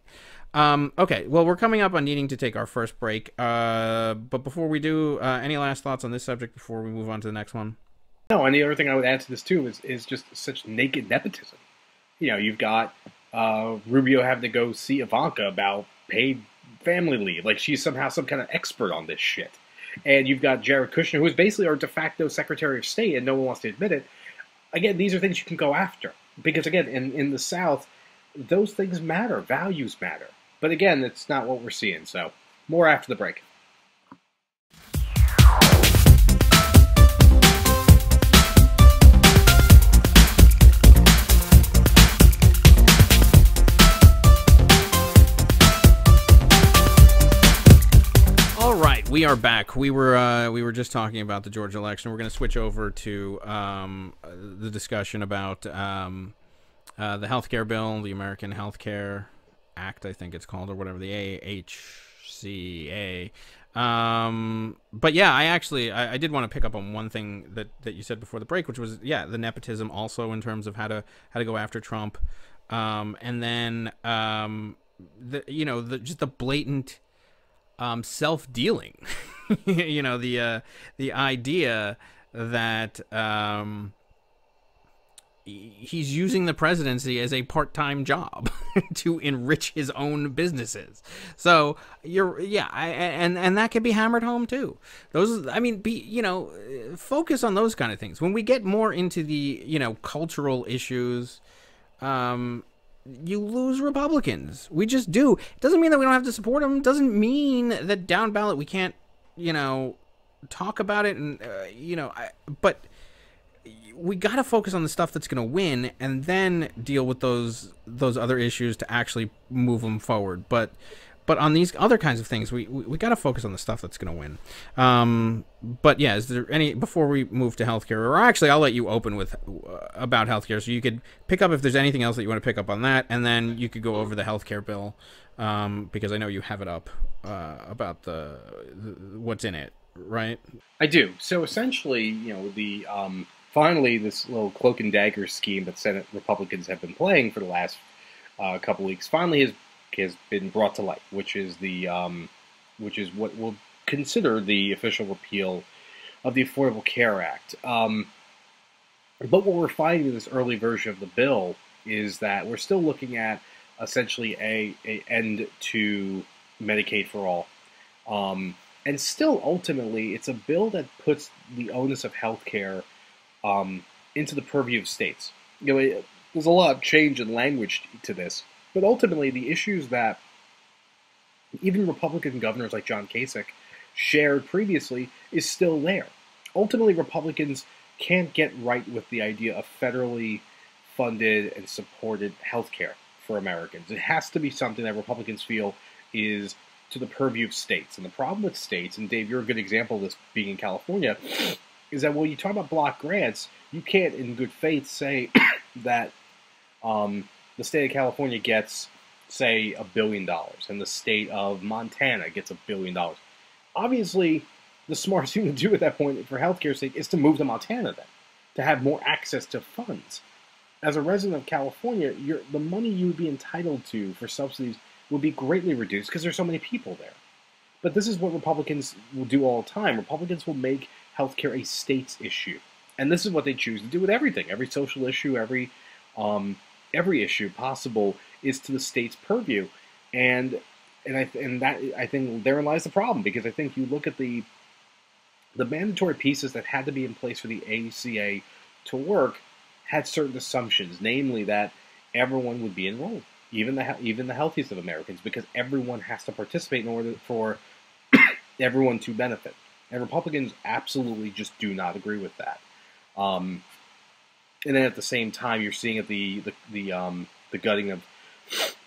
Okay, well, we're coming up on needing to take our first break. But before we do, any last thoughts on this subject before we move on to the next one? No, and the other thing I would add to this, too, is just such naked nepotism. You've got Rubio having to go see Ivanka about paid family leave. Like, she's somehow some kind of expert on this shit. And you've got Jared Kushner, who is basically our de facto Secretary of State, and no one wants to admit it. Again, these are things you can go after. Because, again, in the South, those things matter. Values matter. But again, it's not what we're seeing, so more after the break. All right, we are back. We were just talking about the Georgia election. We're going to switch over to the discussion about the healthcare bill, the American Healthcare Act, I think it's called, or whatever, the AHCA. But yeah, I did want to pick up on one thing that you said before the break, which was, the nepotism also in terms of how to go after Trump, and then just the blatant self-dealing. The idea that he's using the presidency as a part-time job to enrich his own businesses. So and that can be hammered home too. Focus on those kind of things. When we get more into the, cultural issues, you lose Republicans. We just do. It doesn't mean that we don't have to support them. It doesn't mean that down ballot we can't, talk about it and, but we got to focus on the stuff that's going to win, and then deal with those other issues to actually move them forward. But on these other kinds of things, we got to focus on the stuff that's going to win. But yeah, is there any, before we move to healthcare, or actually I'll let you open with about healthcare, so you could pick up if there's anything else that you want to pick up on that, and then you could go over the healthcare bill, because I know you have it up about the what's in it, right? I do. So essentially, finally, this little cloak and dagger scheme that Senate Republicans have been playing for the last couple weeks finally has been brought to light, which is what we'll consider the official repeal of the Affordable Care Act. But what we're finding in this early version of the bill is that we're still looking at essentially a end to Medicaid for all, and still ultimately it's a bill that puts the onus of health care into the purview of states. There's a lot of change in language to this, but ultimately the issues that even Republican governors like John Kasich shared previously is still there. Ultimately, Republicans can't get right with the idea of federally funded and supported health care for Americans. It has to be something that Republicans feel is to the purview of states. And the problem with states, and Dave, you're a good example of this being in California, is that when you talk about block grants, you can't in good faith say that the state of California gets, say, $1 billion, and the state of Montana gets $1 billion. Obviously, the smart thing to do at that point for healthcare's sake is to move to Montana then, to have more access to funds. As a resident of California, the money you would be entitled to for subsidies would be greatly reduced because there's so many people there. But this is what Republicans will do all the time. Republicans will make healthcare a state's issue, and this is what they choose to do with everything. Every social issue, every issue possible is to the state's purview, and I think therein lies the problem, because I think you look at the mandatory pieces that had to be in place for the ACA to work had certain assumptions, namely that everyone would be enrolled, even the healthiest of Americans, because everyone has to participate in order for everyone to benefit. And Republicans absolutely just do not agree with that. And then at the same time, you're seeing the gutting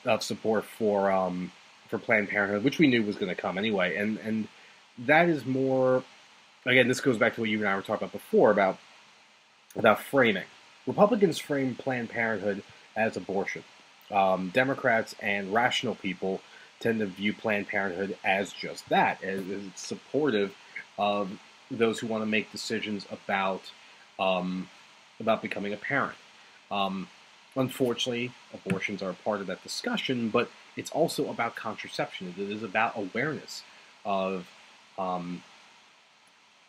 of support for Planned Parenthood, which we knew was going to come anyway, and that is more. Again, this goes back to what you and I were talking about before about framing. Republicans frame Planned Parenthood as abortion. Democrats and rational people tend to view Planned Parenthood as just that, as supportive of those who want to make decisions about becoming a parent. Unfortunately, abortions are a part of that discussion, but it's also about contraception. It is about awareness of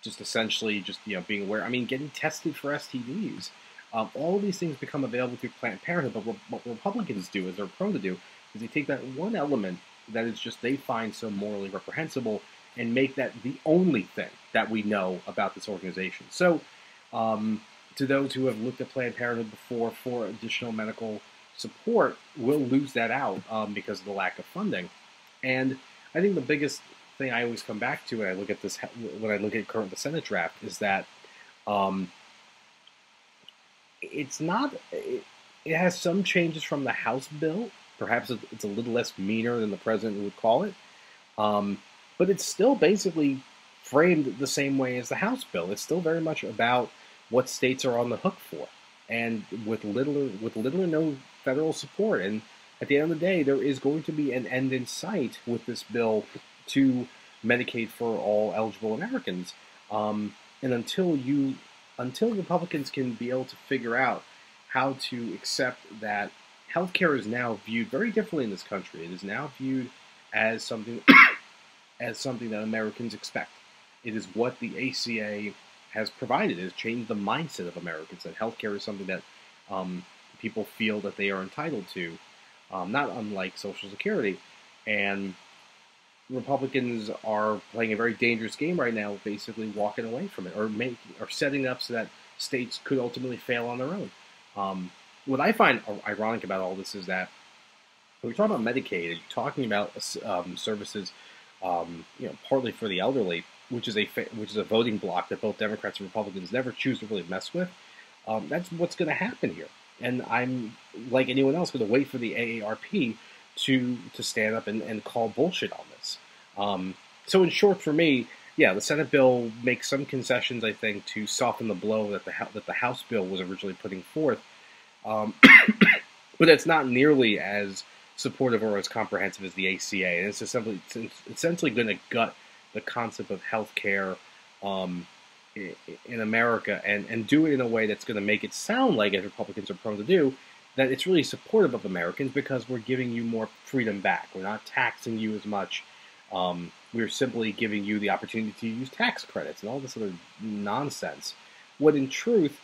just essentially just being aware. I mean, getting tested for STDs. All of these things become available through Planned Parenthood, but what Republicans do, as they're prone to do, is they take that one element that is just they find so morally reprehensible and make that the only thing that we know about this organization. So, to those who have looked at Planned Parenthood before for additional medical support, will lose that out because of the lack of funding. And I think the biggest thing I always come back to when I look at this, when I look at the Senate draft, is that it's not. It has some changes from the House bill. Perhaps it's a little less meaner than the president would call it, but it's still basically framed the same way as the House bill. It's still very much about what states are on the hook for, and with little or no federal support. And at the end of the day, there is going to be an end in sight with this bill to Medicaid for all eligible Americans. And until Republicans can be able to figure out how to accept that healthcare is now viewed very differently in this country. It is now viewed as something that Americans expect. It is what the ACA has provided. It has changed the mindset of Americans that healthcare is something that people feel that they are entitled to, not unlike Social Security. And Republicans are playing a very dangerous game right now, basically walking away from it, or setting it up so that states could ultimately fail on their own. What I find ironic about all this is that when we're talking about Medicaid, and talking about services, partly for the elderly, which is a voting block that both Democrats and Republicans never choose to really mess with. That's what's going to happen here, and I'm, like anyone else, going to wait for the AARP to stand up and call bullshit on this. So in short, for me, yeah, the Senate bill makes some concessions, I think, to soften the blow that the House bill was originally putting forth, but it's not nearly as supportive or as comprehensive as the ACA, and it's essentially going to gut the concept of healthcare in America, and do it in a way that's going to make it sound like, as Republicans are prone to do, that it's really supportive of Americans because we're giving you more freedom back. We're not taxing you as much. We're simply giving you the opportunity to use tax credits and all this other nonsense. When in truth,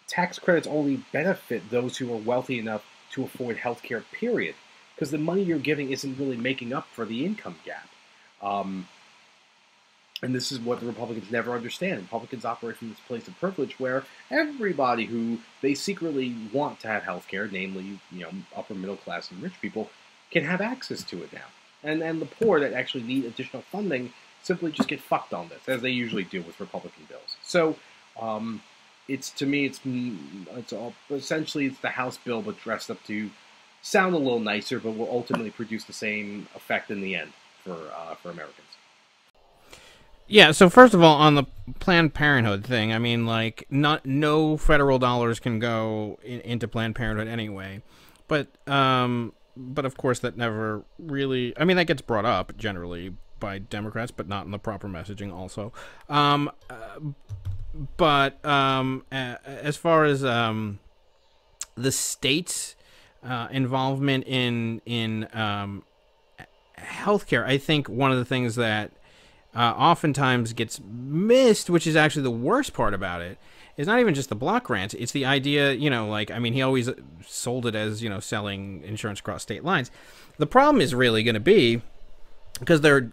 tax credits only benefit those who are wealthy enough to afford health care, period. Because the money you're giving isn't really making up for the income gap. And this is what the Republicans never understand. Republicans operate from this place of privilege where everybody who they secretly want to have health care, namely, upper middle class and rich people, can have access to it now. And the poor that actually need additional funding simply just get fucked on this, as they usually do with Republican bills. So, it's essentially the House bill, but dressed up to sound a little nicer, but will ultimately produce the same effect in the end for Americans. Yeah, so first of all, on the Planned Parenthood thing, I mean, no federal dollars can go into Planned Parenthood anyway, but of course that never really, I mean, that gets brought up generally by Democrats, but not in the proper messaging also. But as far as the state's involvement in healthcare, I think one of the things that oftentimes gets missed, which is actually the worst part about it, is not even just the block grants. It's the idea, he always sold it as, selling insurance across state lines. The problem is really going to be because they're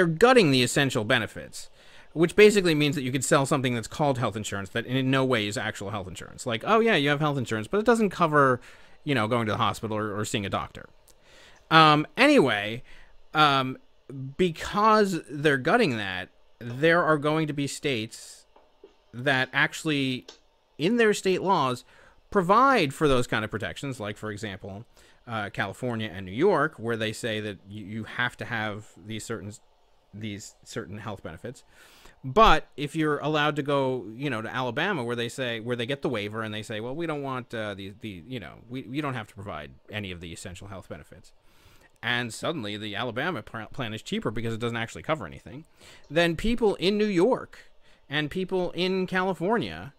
gutting the essential benefits, which basically means that you could sell something that's called health insurance that in no way is actual health insurance. Like, oh yeah, you have health insurance, but it doesn't cover, going to the hospital or seeing a doctor. Because they're gutting that, there are going to be states that actually, in their state laws, provide for those kind of protections. Like, for example, California and New York, where they say that you have to have these certain health benefits. But if you're allowed to go, to Alabama, where they get the waiver and they say, well, we don't want we don't have to provide any of the essential health benefits. And suddenly the Alabama plan is cheaper because it doesn't actually cover anything. Then people in New York and people in California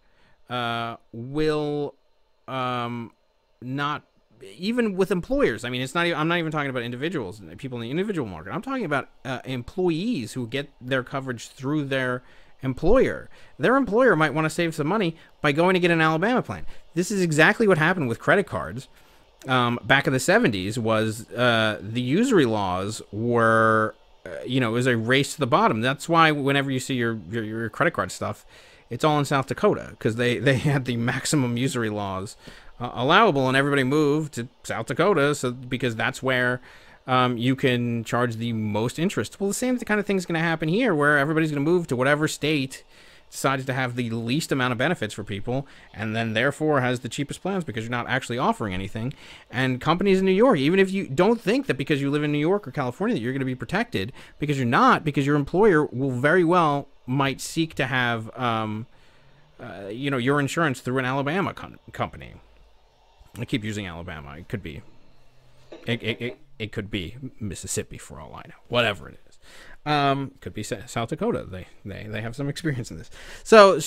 will not, even with employers. I mean, I'm not even talking about individuals, people in the individual market. I'm talking about employees who get their coverage through their employer. Their employer might want to save some money by going to get an Alabama plan. This is exactly what happened with credit cards. Back in the 70s was the usury laws were, it was a race to the bottom. That's why whenever you see your credit card stuff, it's all in South Dakota, because they had the maximum usury laws allowable, and everybody moved to South Dakota because that's where you can charge the most interest. Well, the same kind of thing is going to happen here, where everybody's going to move to whatever state decided to have the least amount of benefits for people, and then therefore has the cheapest plans because you're not actually offering anything. And companies in New York, even if you don't think that because you live in New York or California that you're going to be protected, because you're not, because your employer will very well might seek to have your insurance through an Alabama company. I keep using Alabama. It could be it could be Mississippi for all I know. Whatever it is. Could be South Dakota. They have some experience in this. So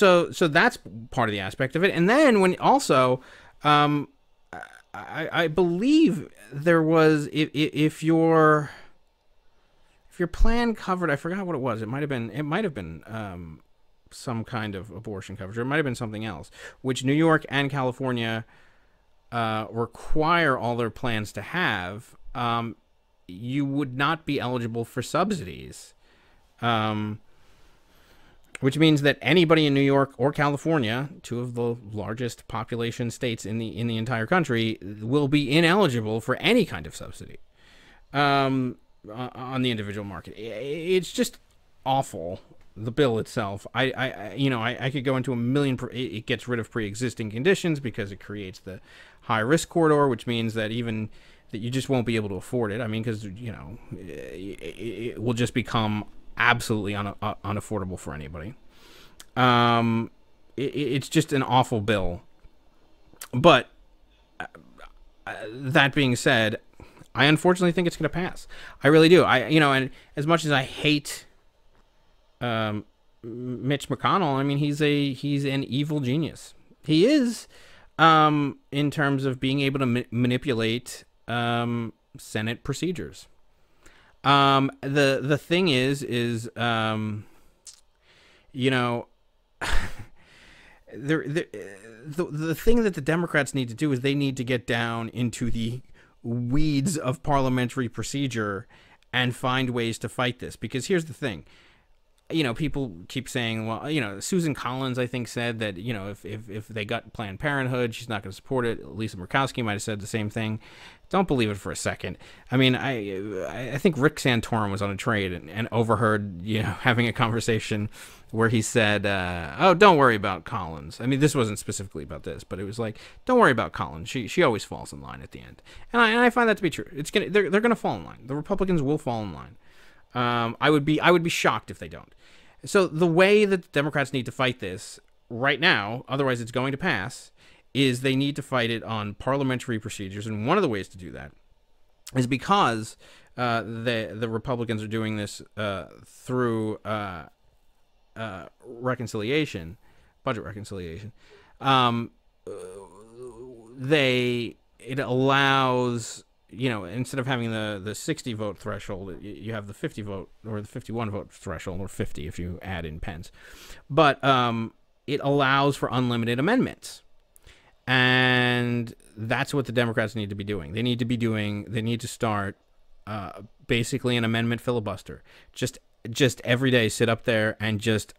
that's part of the aspect of it. And then when also, I believe there was, if your plan covered, I forgot what it was. It might have been some kind of abortion coverage, or it might have been something else, which New York and California require all their plans to have. You would not be eligible for subsidies, which means that anybody in New York or California, two of the largest population states in the entire country, will be ineligible for any kind of subsidy on the individual market. It's just awful. The bill itself, I could go into a million. It gets rid of pre-existing conditions because it creates the high risk corridor, which means that even that you just won't be able to afford it. I mean, because it will just become absolutely unaffordable for anybody. It's just an awful bill. But that being said, I unfortunately think it's going to pass. I really do. And as much as I hate Mitch McConnell, I mean, he's an evil genius. He is, in terms of being able to manipulate Senate procedures. The thing is the thing that the Democrats need to do is they need to get down into the weeds of parliamentary procedure and find ways to fight this. Because here's the thing. People keep saying, well, Susan Collins, I think, said that, if they got Planned Parenthood, she's not going to support it. Lisa Murkowski might have said the same thing. Don't believe it for a second. I mean, I think Rick Santorum was on a trade and overheard, having a conversation where he said, oh, don't worry about Collins. I mean, this wasn't specifically about this, but it was like, don't worry about Collins. She always falls in line at the end. And I find that to be true. They're going to fall in line. The Republicans will fall in line. I would be shocked if they don't. So the way that the Democrats need to fight this right now, otherwise it's going to pass, is they need to fight it on parliamentary procedures. And one of the ways to do that is because the Republicans are doing this through reconciliation, budget reconciliation. It allows instead of having the 60 vote threshold, you have the 50 vote or the 51 vote threshold, or 50 if you add in Pence. But it allows for unlimited amendments. And that's what the Democrats need to be doing. They need to start basically an amendment filibuster. Just every day sit up there and just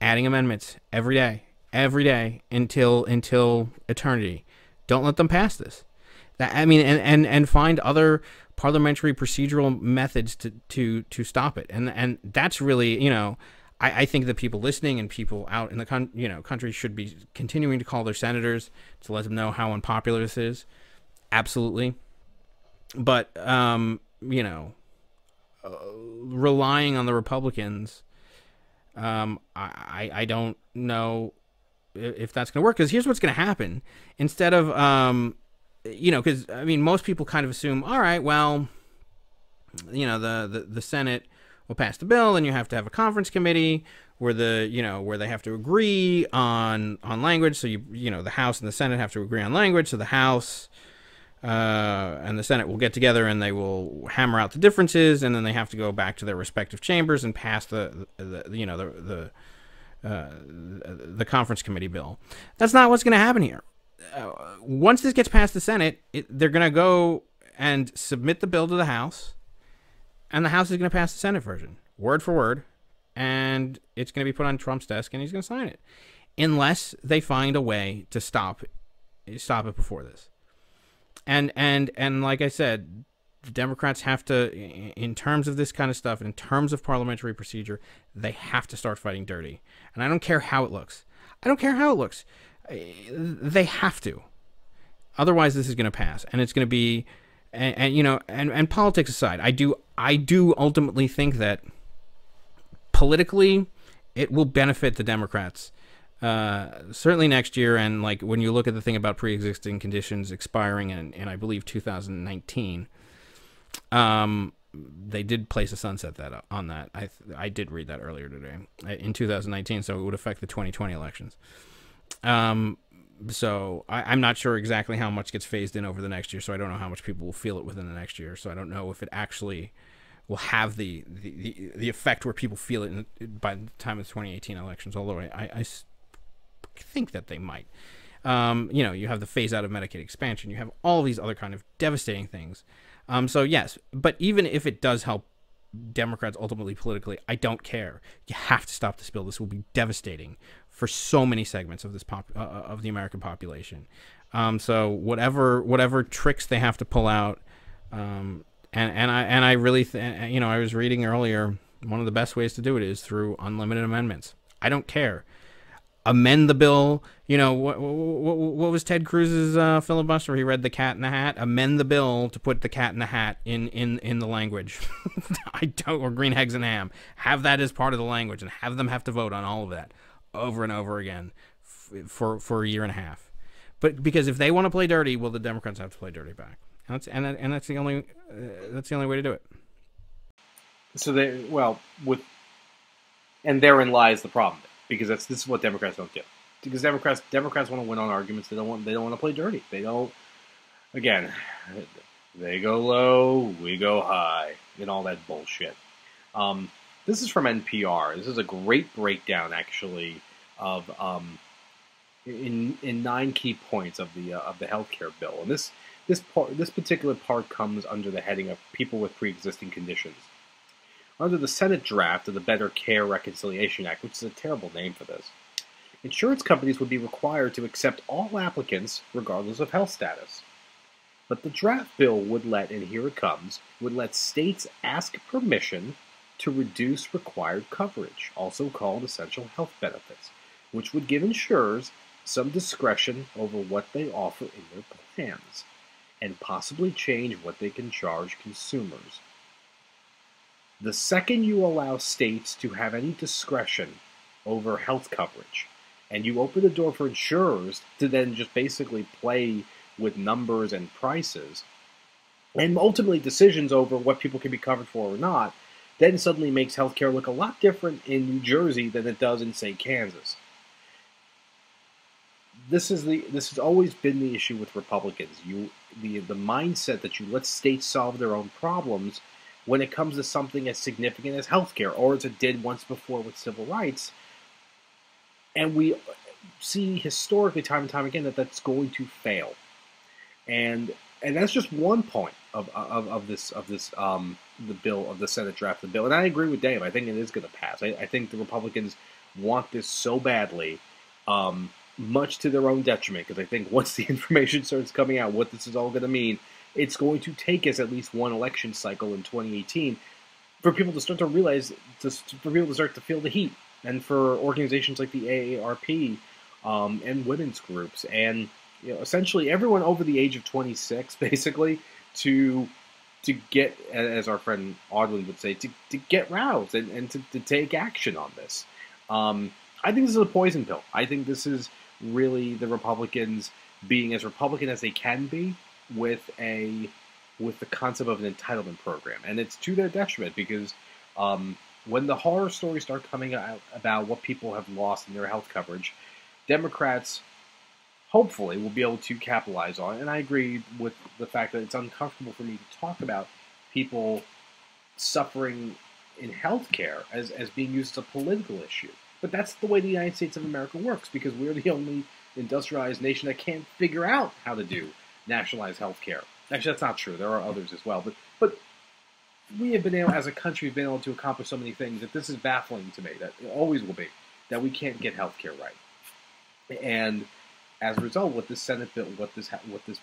adding amendments every day until eternity. Don't let them pass this. And find other parliamentary procedural methods to stop it. And that's really, I think the people listening and people out in the country should be continuing to call their senators to let them know how unpopular this is. Absolutely. But, relying on the Republicans, I don't know if that's going to work. Because here's what's going to happen. Instead of, because, most people kind of assume, all right, well, the Senate will pass the bill, and you have to have a conference committee where where they have to agree on language. So the House and the Senate have to agree on language. So the House and the Senate will get together and they will hammer out the differences, and then they have to go back to their respective chambers and pass the conference committee bill. That's not what's going to happen here. Once this gets past the Senate, they're going to go and submit the bill to the House. And the House is going to pass the Senate version, word for word, and it's going to be put on Trump's desk, and he's going to sign it, unless they find a way to stop it before this. And like I said, the Democrats have to, in terms of this kind of stuff, and in terms of parliamentary procedure, they have to start fighting dirty. And I don't care how it looks. They have to. Otherwise, this is going to pass, and it's going to be. And politics aside, I do ultimately think that politically it will benefit the Democrats, certainly next year. And like when you look at the thing about pre-existing conditions expiring in I believe 2019, they did place a sunset on that. I did read that earlier today in 2019, so it would affect the 2020 elections. So I'm not sure exactly how much gets phased in over the next year, so I don't know how much people will feel it within the next year. So I don't know if it actually will have the effect where people feel it by the time of the 2018 elections, although I think that they might. You have the phase out of Medicaid expansion. You have all these other kind of devastating things. So yes, but even if it does help Democrats ultimately politically, I don't care. You have to stop this bill. This will be devastating for so many segments of this of the American population. So whatever tricks they have to pull out, and I really I was reading earlier, one of the best ways to do it is through unlimited amendments. I don't care. Amend the bill. What was Ted Cruz's filibuster? He read the Cat in the Hat. Amend the bill to put the Cat in the Hat in the language. Or green eggs and ham. Have that as part of the language, and have them have to vote on all of that over and over again for a year and a half. But because if they want to play dirty, well, the Democrats have to play dirty back, and that's the only way to do it. So therein lies the problem. Because this is what Democrats don't do. Because Democrats want to win on arguments. They don't want to play dirty. They don't. Again, they go low, we go high, and all that bullshit. This is from NPR. This is a great breakdown, actually, of in 9 key points of the healthcare bill. And this particular part comes under the heading of people with pre-existing conditions. Under the Senate draft of the Better Care Reconciliation Act, which is a terrible name for this, insurance companies would be required to accept all applicants regardless of health status. But the draft bill would and here it comes, would let states ask permission to reduce required coverage, also called essential health benefits, which would give insurers some discretion over what they offer in their plans, and possibly change what they can charge consumers. The second you allow states to have any discretion over health coverage, and you open the door for insurers to then just basically play with numbers and prices, and ultimately decisions over what people can be covered for or not, then suddenly makes healthcare look a lot different in New Jersey than it does in, say, Kansas. this has always been the issue with Republicans. The mindset that you let states solve their own problems when it comes to something as significant as healthcare, or as it did once before with civil rights. And we see historically, time and time again, that that's going to fail. And that's just one point of the bill, of the Senate draft of the bill. And I agree with Dave. I think it is going to pass. I think the Republicans want this so badly, much to their own detriment, because I think once the information starts coming out, what this is all going to mean, it's going to take us at least one election cycle in 2018 for people to start to realize, for people to start to feel the heat, and for organizations like the AARP and women's groups, and essentially everyone over the age of 26, basically, to get, as our friend Audley would say, to get roused and to take action on this. I think this is a poison pill. I think this is really the Republicans being as Republican as they can be with the concept of an entitlement program. And it's to their detriment, because when the horror stories start coming out about what people have lost in their health coverage, Democrats hopefully will be able to capitalize on it. And I agree with the fact that it's uncomfortable for me to talk about people suffering in healthcare as being used as a political issue. But that's the way the United States of America works, because we're the only industrialized nation that can't figure out how to do nationalized healthcare. Actually, that's not true. There are others as well. But we have been able, as a country, been able to accomplish so many things that this is baffling to me, that it always will be, that we can't get healthcare right. And as a result, what this Senate bill, what this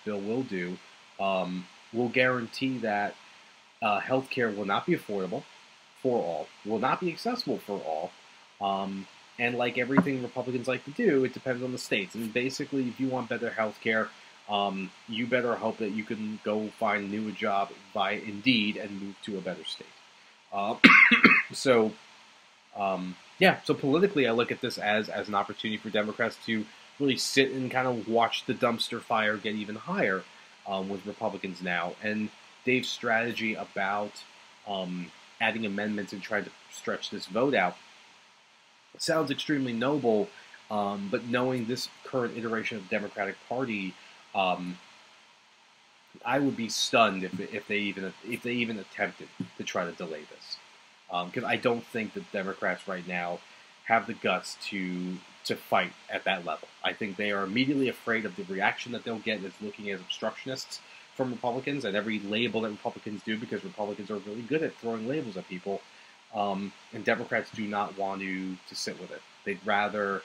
bill will do, will guarantee that healthcare will not be affordable for all, will not be accessible for all, and like everything Republicans like to do, it depends on the states. And basically, if you want better healthcare, you better hope that you can go find a job by Indeed and move to a better state. So politically, I look at this as an opportunity for Democrats to really sit and kind of watch the dumpster fire get even higher with Republicans now. And Dave's strategy about adding amendments and trying to stretch this vote out sounds extremely noble, but knowing this current iteration of the Democratic Party, I would be stunned if they even attempted to try to delay this, because I don't think the Democrats right now have the guts to fight at that level. I think they are immediately afraid of the reaction that they'll get as looking as obstructionists from Republicans, and every label that Republicans do, because Republicans are really good at throwing labels at people, and Democrats do not want to sit with it. They'd rather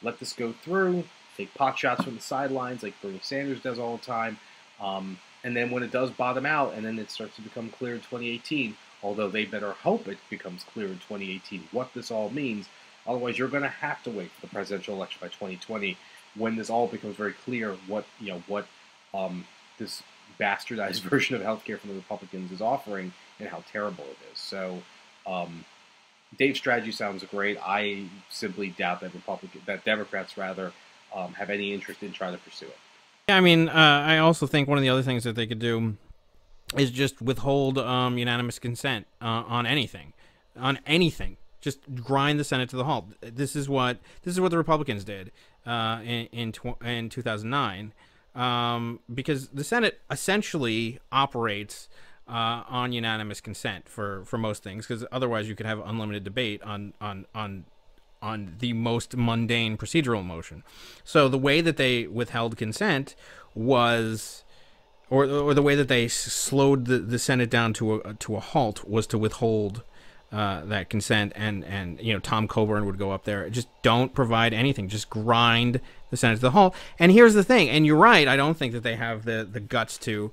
let this go through, take pot shots from the sidelines like Bernie Sanders does all the time, and then when it does bottom out and then it starts to become clear in 2018, although they better hope it becomes clear in 2018 what this all means. Otherwise, you're going to have to wait for the presidential election by 2020 when this all becomes very clear what this bastardized version of healthcare from the Republicans is offering and how terrible it is. So, Dave's strategy sounds great. I simply doubt that Democrats rather have any interest in trying to pursue it. Yeah, I mean, I also think one of the other things that they could do is just withhold unanimous consent on anything. Just grind the Senate to the halt. This is what the Republicans did in 2009, because the Senate essentially operates on unanimous consent for most things, because otherwise you could have unlimited debate on the most mundane procedural motion. So the way that they withheld consent was, or the way that they slowed the Senate down to a halt was to withhold that consent, and Tom Coburn would go up there. Just don't provide anything. Just grind the Senate to the halt. And here's the thing. And you're right. I don't think that they have the guts to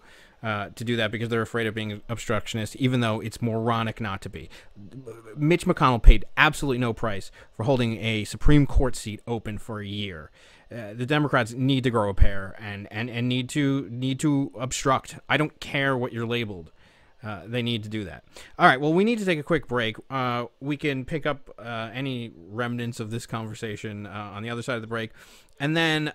do that, because they're afraid of being obstructionist, even though it's moronic not to be. Mitch McConnell paid absolutely no price for holding a Supreme Court seat open for a year. The Democrats need to grow a pair and need to obstruct. I don't care what you're labeled. They need to do that. All right, well, we need to take a quick break. We can pick up any remnants of this conversation on the other side of the break. And then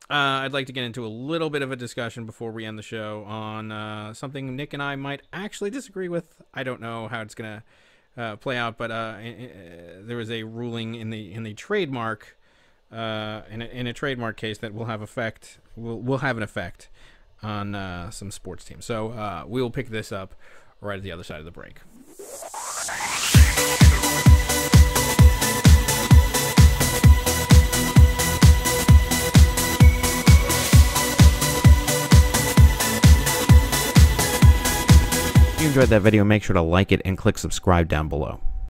I'd like to get into a little bit of a discussion before we end the show on something Nick and I might actually disagree with. I don't know how it's going to play out, but there was a ruling in the trademark in a trademark case that will have effect. Will have an effect on some sports teams. So we will pick this up right at the other side of the break. If you enjoyed that video, make sure to like it and click subscribe down below.